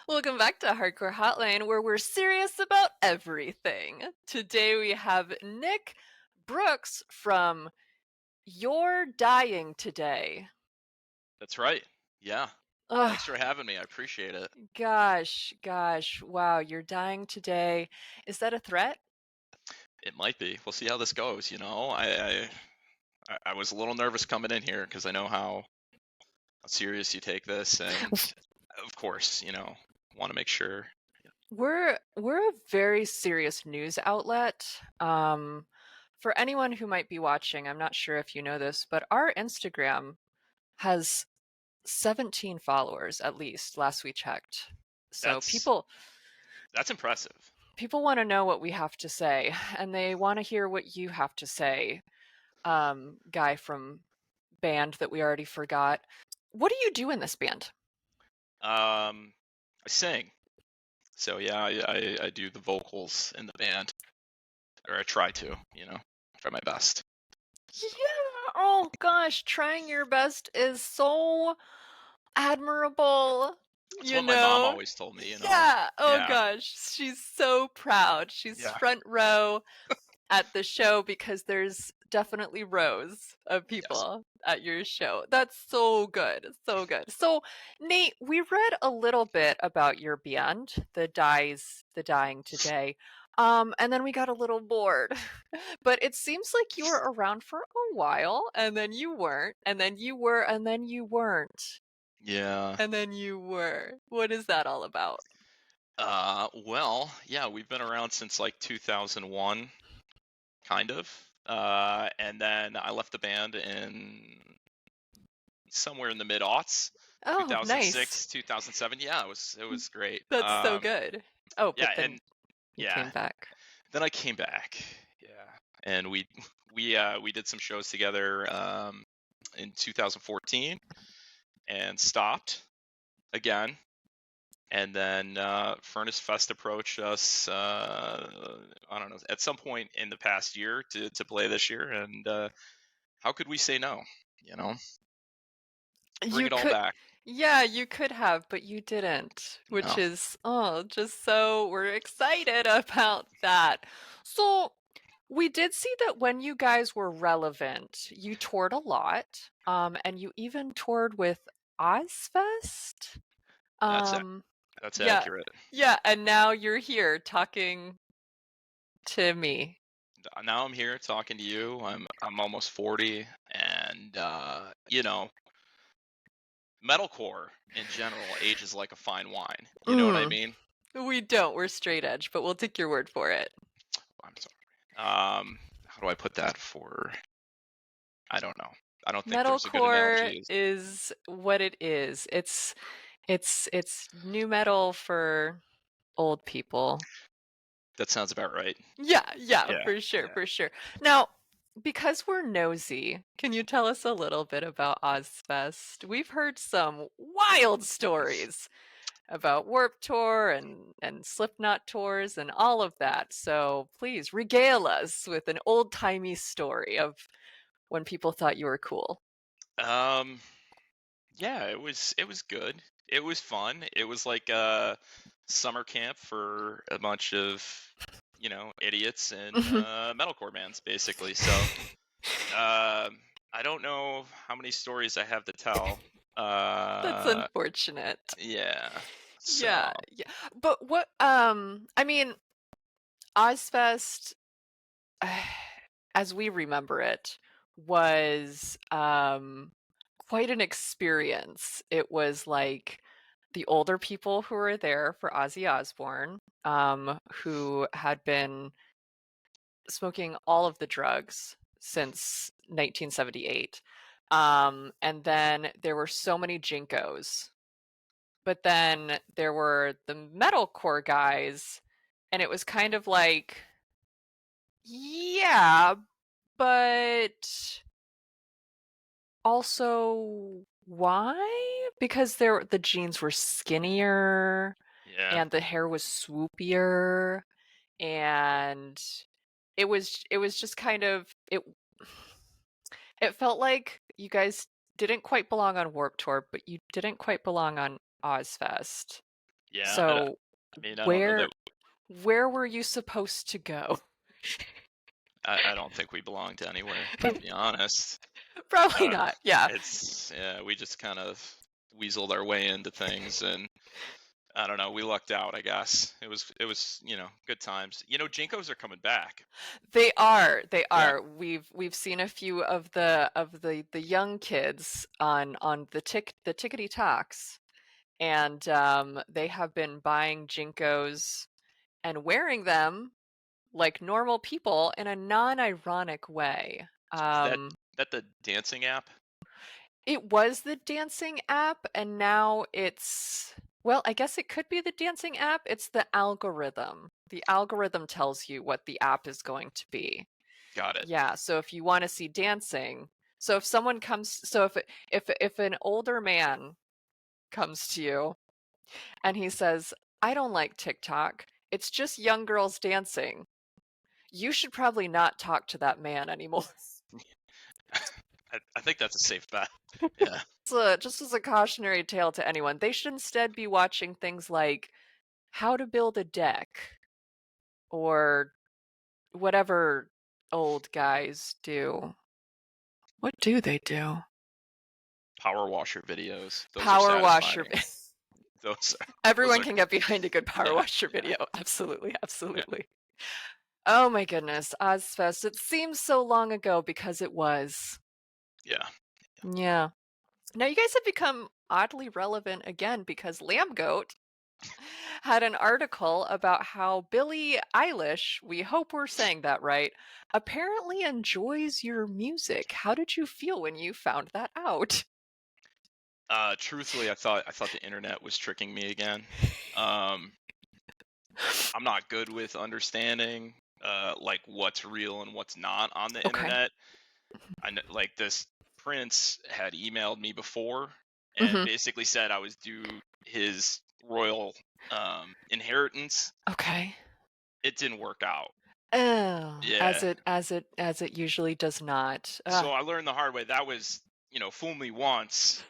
Welcome back to Hardcore Hotline, where we're serious about everything. Today we have Nick Brooks from You're Dying Today. That's right. Yeah. Ugh, Thanks for having me. I appreciate it. gosh, wow, you're dying today. Is that a threat? It might be. We'll see how this goes. I was a little nervous coming in here because I know how serious you take this, and of course, want to make sure. We're a very serious news outlet. For anyone who might be watching, I'm not sure if you know this, but our Instagram has 17 followers at least last we checked. So That's that's impressive. people want to know what we have to say, and they want to hear what you have to say. Guy from band that we already forgot. What do you do in this band? I sing, so yeah, I do the vocals in the band, or I try to. Try my best. Yeah. Oh gosh, trying your best is so admirable. That's You what my mom know? always told me. Yeah. Oh Yeah, gosh, she's so proud. She's yeah, front row at the show because there's definitely rows of yes. people at your show. That's so good. So good. So, Nate, we read a little bit about your band, the Dying Today. And then we got a little bored. But it seems like you were around for a while, and then you weren't, and then you were, and then you weren't, Yeah. and then you were. What is that all about? Well, yeah, we've been around since like 2001, kind of. And then I left the band in somewhere in the mid aughts, Oh, nice. 2006, 2007. Yeah, it was great. That's so good. Oh, Yeah, but then and you yeah, came back. then I came back. Yeah, and we did some shows together in 2014 and stopped again. And then Furnace Fest approached us. I don't know, at some point in the past year to play this year, and how could we say no? You know, bring You it all could, back. yeah, you could have, but you didn't, which No, is, oh, just so we're excited about that. So, we did see that when you guys were relevant, you toured a lot, and you even toured with Ozfest. that's it. Um, That's yeah, accurate. yeah, and now you're here talking to me. Now I'm here talking to you. I'm almost 40, and metalcore in general ages like a fine wine. You know what I Mm, mean? we don't, we're straight edge, but we'll take your word for it. I'm sorry. How do I put that for? I don't know. I don't think there's a good Metalcore analogy. is what it is. It's new metal for old people. That sounds about right. Yeah, Yeah, for sure, yeah. for sure. Now, because we're nosy, can you tell us a little bit about Ozfest? We've heard some wild stories about Warp Tour and Slipknot tours and all of that. So please regale us with an old-timey story of when people thought you were cool. Um, yeah, it was good. It was fun. It was like summer camp for a bunch of, idiots and metalcore bands, basically. So, I don't know how many stories I have to tell. That's Uh, unfortunate. yeah. Yeah, So, yeah. But what I mean, Ozfest as we remember it was quite an experience. It was like the older people who were there for Ozzy Osbourne, who had been smoking all of the drugs since 1978. And then there were so many Jinkos. But then there were the metalcore guys, and it was kind of like, yeah, but also why? Because the jeans were skinnier yeah. and the hair was swoopier, and it was just kind of it felt like you guys didn't quite belong on Warp Tour, but you didn't quite belong on Ozfest. Yeah, So I mean, I don't know that. where were you supposed to go? I don't think we belong to anywhere, to be honest. Probably Uh, not. Yeah. yeah, we just kind of weaseled our way into things, and I don't know, we lucked out, I guess. It was, good times. Jinkos are coming back. They are. They Yeah. are. We've seen a few of the young kids on the Tickety Talks, and they have been buying Jinkos and wearing them like normal people in a non-ironic way. Is that the dancing app? It was the dancing app, and now well, I guess it could be the dancing app. It's the algorithm. The algorithm tells you what the app is going to be. Got it. Yeah, so if you want to see dancing, so if someone comes, so if an older man comes to you and he says, "I don't like TikTok. It's just young girls dancing." You should probably not talk to that man anymore. I think that's a safe bet. Yeah. So, just as a cautionary tale to anyone, they should instead be watching things like how to build a deck or whatever old guys do. What do they do? Power washer videos. Those are Power washer. satisfying. Those Everyone are can get behind a good power yeah, washer yeah, video. Absolutely, yeah, absolutely. Oh my goodness, Ozfest. It seems so long ago because it was. yeah. Yeah. Now you guys have become oddly relevant again because Lambgoat had an article about how Billie Eilish, we hope we're saying that right, apparently enjoys your music. How did you feel when you found that out? Truthfully, I thought the internet was tricking me again. Um, I'm not good with understanding like what's real and what's not on the Okay. internet. I know, like this prince had emailed me before and Mm-hmm. basically said I was due his royal inheritance. Okay. It didn't work out. Oh, Yeah. as it usually does not. So I learned the hard way. That was, fool me once,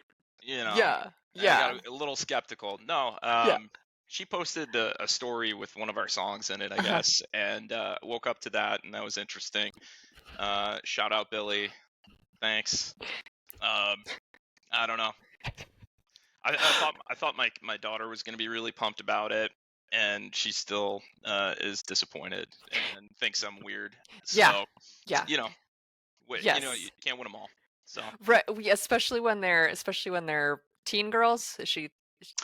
you know. Yeah. I got Yeah. a little skeptical. No, Yeah. she posted a story with one of our songs in it, I Uh-huh. guess, and woke up to that, and that was interesting. Shout out Billy, thanks. Um, I don't know. I thought my daughter was gonna be really pumped about it, and she still is disappointed and thinks I'm weird. Yeah. So, Yeah. you know, you Yes. can't win them all. So Right. Especially when they're teen girls. Is she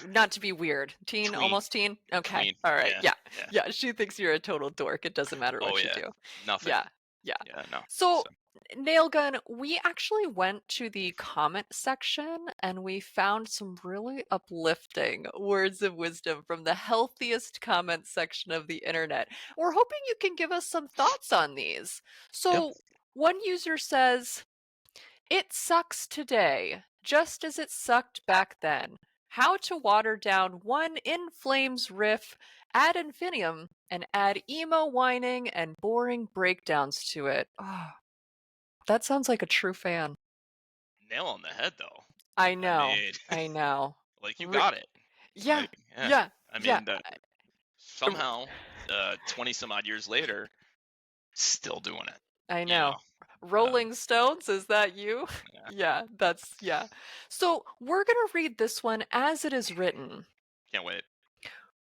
not to be weird? Teen, tween, almost teen? Okay. tween, All right. yeah, Yeah. yeah. Yeah, she thinks you're a total dork. It doesn't matter Oh what you yeah, do. nothing. Yeah. Yeah. Yeah, no. So, So Nail Gun, we actually went to the comment section and we found some really uplifting words of wisdom from the healthiest comment section of the internet. We're hoping you can give us some thoughts on these. yeah, So, one user says, "It sucks today, just as it sucked back then. How to water down one In Flames riff ad infinitum and add emo whining and boring breakdowns to it." Oh, that sounds like a true fan. nail on the head though. I I know. mean, I know. like you Re- got it. yeah. Like yeah. Yeah. I Yeah. mean, somehow, 20 some odd years later, still doing it. I You know. know. Uh, Rolling Stones, is that you? yeah. Yeah, yeah. So we're going to read this one as it is written. Can't wait.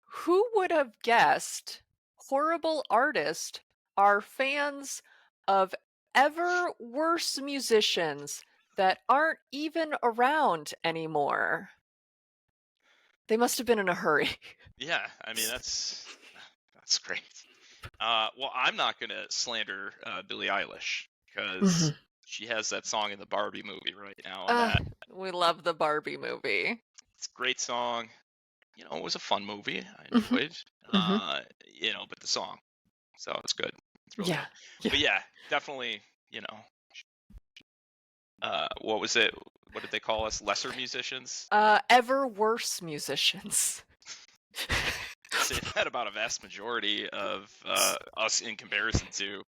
Who would have guessed horrible artists are fans of ever worse musicians that aren't even around anymore? They must have been in a hurry. Yeah. I mean, that's great. Well, I'm not gonna slander Billie Eilish because Mhm. she has that song in the Barbie movie right now, and Uh, that we love the Barbie movie. it's a great song. It was a fun movie. I Mhm. enjoyed. Mhm. But the song, so it's good. It's really Yeah. good. Yeah. But yeah, definitely. What was it? What did they call us? Lesser musicians. Ever worse musicians. Say that about a vast majority of us in comparison to.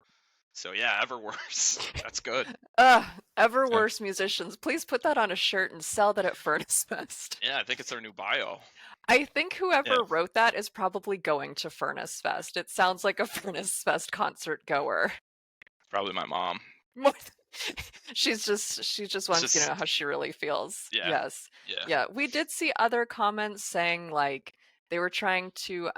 So yeah, ever worse. That's good. Ever Yeah. worse musicians. Please put that on a shirt and sell that at Furnace Fest. Yeah, I think it's our new bio. I think Yeah, whoever wrote that is probably going to Furnace Fest. It sounds like a Furnace Fest concert goer. probably my mom. More she just It's wants you to know just how she really feels. yeah, Yes. yeah, Yeah, we did see other comments saying, like, they were trying to,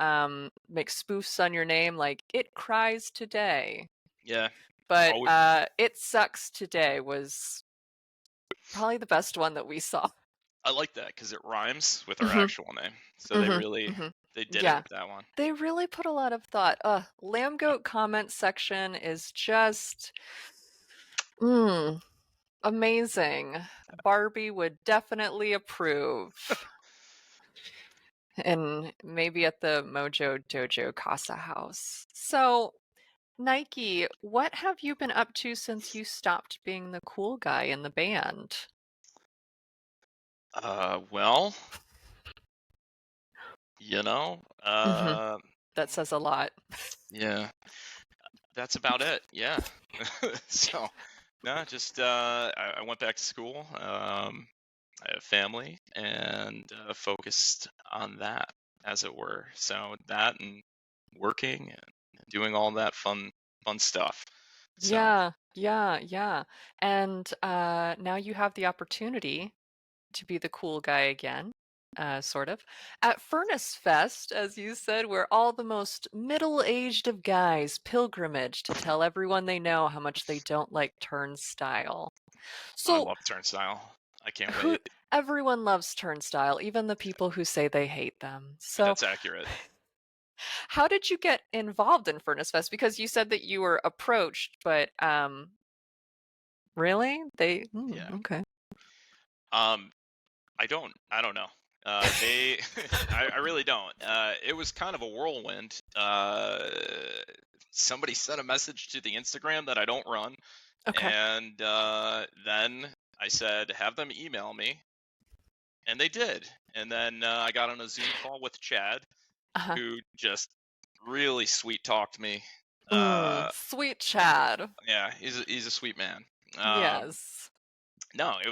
make spoofs on your name, like, "It cries today," yeah. but, Oh, "It sucks today" was probably the best one that we saw. I like that because it rhymes with our Mhm, actual name. So mhm, mhm. they did it Yeah. with that one. They really put a lot of thought. Lamb Goat comment section is just, mm, amazing. Barbie would definitely approve. And maybe at the Mojo Dojo Casa House. So, Nike, what have you been up to since you stopped being the cool guy in the band? Well, you know, Mhm. That says a lot. yeah, that's about it. Yeah. So, no, just I went back to school. I have family and focused on that, as it were. So that and working and doing all that fun stuff. So Yeah, yeah, yeah. And now you have the opportunity to be the cool guy again, sort of. At Furnace Fest, as you said, where all the most middle-aged of guys pilgrimage to tell everyone they know how much they don't like Turnstile. I So, love Turnstile. I can't who wait. everyone loves Turnstile, even the people who say they hate them. So, That's accurate. how did you get involved in Furnace Fest? Because you said that you were approached, but really? Yeah. Okay. Um, I don't know. They I really don't. It was kind of a whirlwind. Somebody sent a message to the Instagram that I don't run, Okay. and then I said have them email me, and they did. And then I got on a Zoom call with Chad, Uh-huh. who just really sweet talked me. Uh, Sweet Chad. yeah, he's a sweet man. Um, Yes. no, he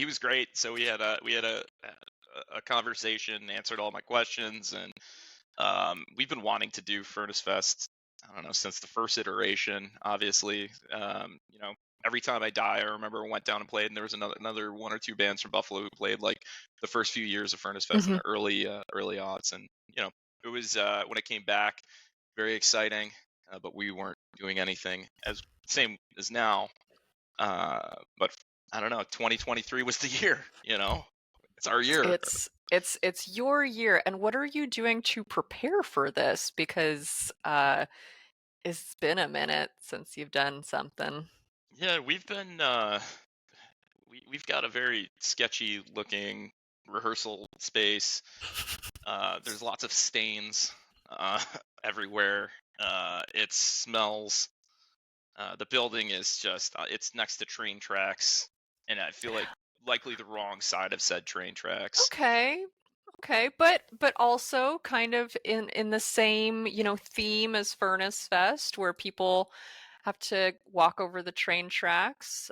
was great. So we had a conversation, answered all my questions, and we've been wanting to do Furnace Fest. I don't know, since the first iteration. Obviously, every time I die, I remember I went down and played, and there was another one or two bands from Buffalo who played like the first few years of Furnace Fest in Mhm. the early odds, and it was when it came back, very exciting. But we weren't doing anything as same as now. But I don't know. 2023 was the year. It's our year. It's your year, and what are you doing to prepare for this? Because it's been a minute since you've done something. Yeah, we've got a very sketchy looking rehearsal space. There's lots of stains uh, everywhere. It smells. The building is just it's next to train tracks, and I feel like likely the wrong side of said train tracks. Okay. Okay, but also kind of in the same, theme as Furnace Fest, where people have to walk over the train tracks.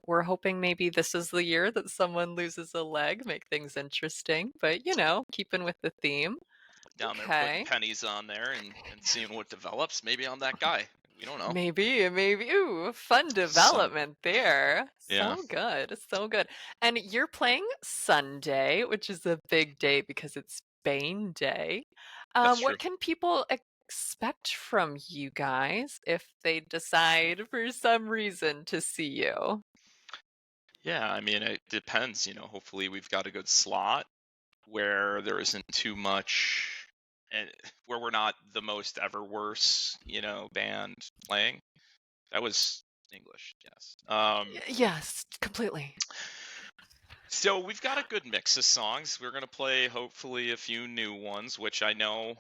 We're hoping maybe this is the year that someone loses a leg, make things interesting, but keeping with the theme. Down there putting Okay. pennies on there and seeing what develops. Maybe I'm that guy. We don't know. Maybe. Ooh, fun So development there. yeah, So good. So good. And you're playing Sunday, which is a big day because it's Bane Day. that's true. What can people expect from you guys if they decide for some reason to see you? Yeah, I mean it depends. Hopefully we've got a good slot where there isn't too much, and where we're not the most ever worse, band playing. That was English, yes. Yes, completely. So we've got a good mix of songs. We're gonna play hopefully a few new ones, which I know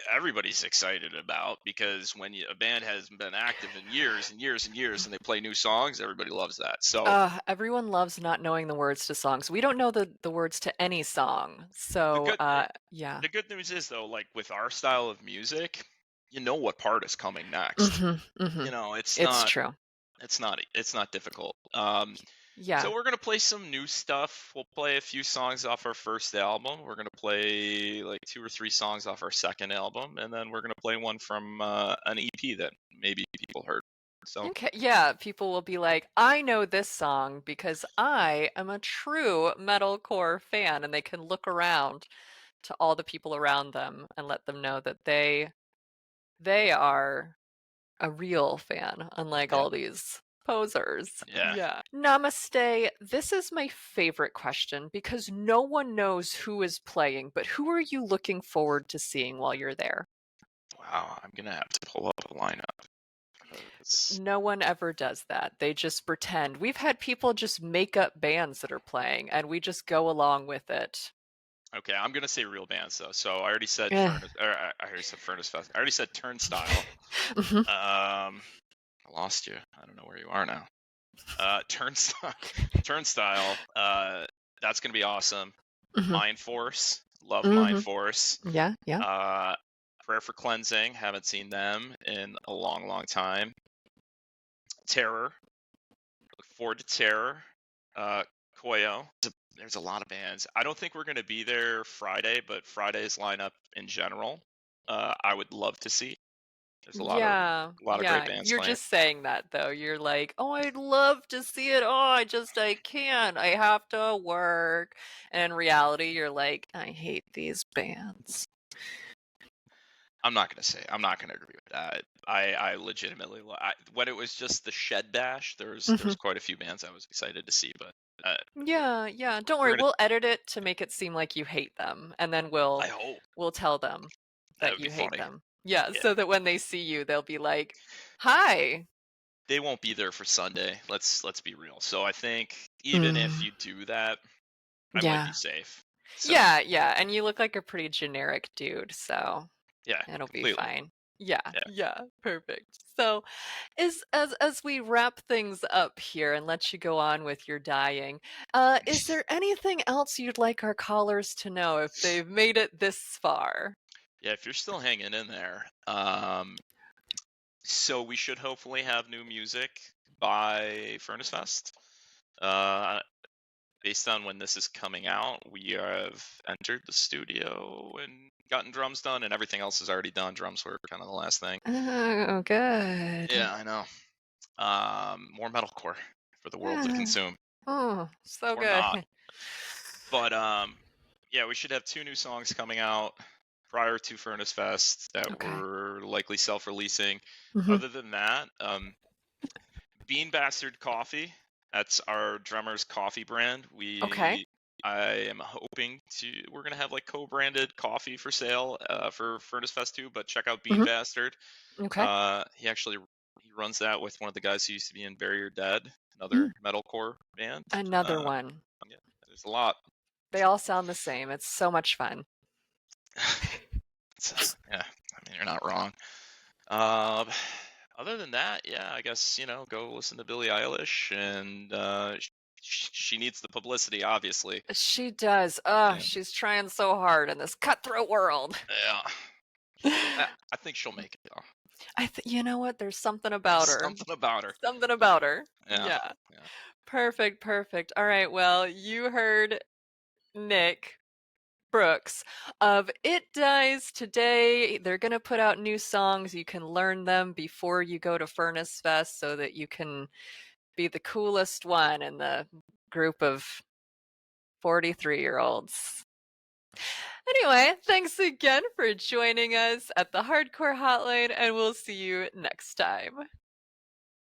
everybody's excited about, because when a band has been active in years and years and years and they play new songs, everybody loves that. So Everyone loves not knowing the words to songs. We don't know the words to any song. the So, good yeah. the good news is though, like with our style of music, you know what part is coming next. Mhm. Mhm. It's It's not true. it's not difficult. Yeah. So we're gonna play some new stuff. We'll play a few songs off our first album. We're gonna play like 2 or 3 songs off our second album, and then we're gonna play one from an EP that maybe people heard. So Okay. Yeah, people will be like, I know this song because I am a true metalcore fan, and they can look around to all the people around them and let them know that they are a real fan, unlike yeah, all these posers. yeah. Yeah. Namaste. This is my favorite question because no one knows who is playing, but who are you looking forward to seeing while you're there? Wow, I'm gonna have to pull up a lineup. 'Cause- No one ever does that. They just pretend. We've had people just make up bands that are playing and we just go along with it. Okay, I'm gonna say real bands though. So I already said Eh. Furnace. Or I already said Furnace Fest. I already said Turnstile. Mhm. I lost you. I don't know where you are now. Turnstile. Turnstile. That's gonna be awesome. Mhm. Mind Force. Love Mind Mhm. Force. Yeah, yeah. Uh, Prayer for Cleansing. Haven't seen them in a long, long time. Terror. Look forward to Terror. Koyo. There's a lot of bands. I don't think we're going to be there Friday, but Friday's lineup in general, I would love to see. There's Yeah, a lot of great yeah. bands You're playing. just saying that though. You're like, "Oh, I'd love to see it. Oh, I can't. I have to work." And in reality, you're like, "I hate these bands." I'm not going to agree with that. I legitimately, when it was just the Shed Bash, there was Mhm. quite a few bands I was excited to see, but uh, we're, Yeah, yeah. Don't we're worry. gonna. We'll edit it to make it seem like you hate them, and then I hope we'll tell them that that would be you hate funny. them. Yeah, Yeah, so that when they see you, they'll be like, "Hi." they won't be there for Sunday. Let's be real. So I think even if Mm, you do that, I might be yeah. safe. So Yeah, yeah, and you look like a pretty generic dude, so yeah, it'll be completely. fine. Yeah, Yeah. yeah, perfect. So, is as we wrap things up here and let you go on with your dying, is there anything else you'd like our callers to know if they've made it this far? Yeah, if you're still hanging in there, so we should hopefully have new music by Furnace Fest. Uh, Based on when this is coming out, we have entered the studio and gotten drums done, and everything else is already done. Drums were kind of the last thing. Oh, good. Yeah, I know. More metalcore for the world to Ah, consume, oh, so or not. good. But yeah, we should have 2 new songs coming out prior to Furnace Fest that Okay. we're likely self-releasing. Mhm. Other than that, Bean Bastard Coffee. That's our drummer's coffee brand. Okay. I am hoping we're gonna have like co-branded coffee for sale for Furnace Fest too. But check out Bean Mhm. Bastard. Okay. He runs that with one of the guys who used to be in Bury Your Dead, Mm, another metalcore band. another one. Yeah, there's a lot. They all sound the same. It's so much fun. Yeah, I mean you're not wrong. Uh, Other than that, yeah, I guess go listen to Billie Eilish, and she needs the publicity, obviously. She does. Ugh, Yeah, she's trying so hard in this cutthroat world. yeah. I think she'll make it though. You know what? There's something There's about her. something about her. Something about her. Yeah, Yeah. yeah. Perfect, perfect. All right, well, you heard Nick Brooks of It Dies Today. They're going to put out new songs. You can learn them before you go to Furnace Fest so that you can be the coolest one in the group of 43-year-olds. Anyway, thanks again for joining us at the Hardcore Hotline, and we'll see you next time.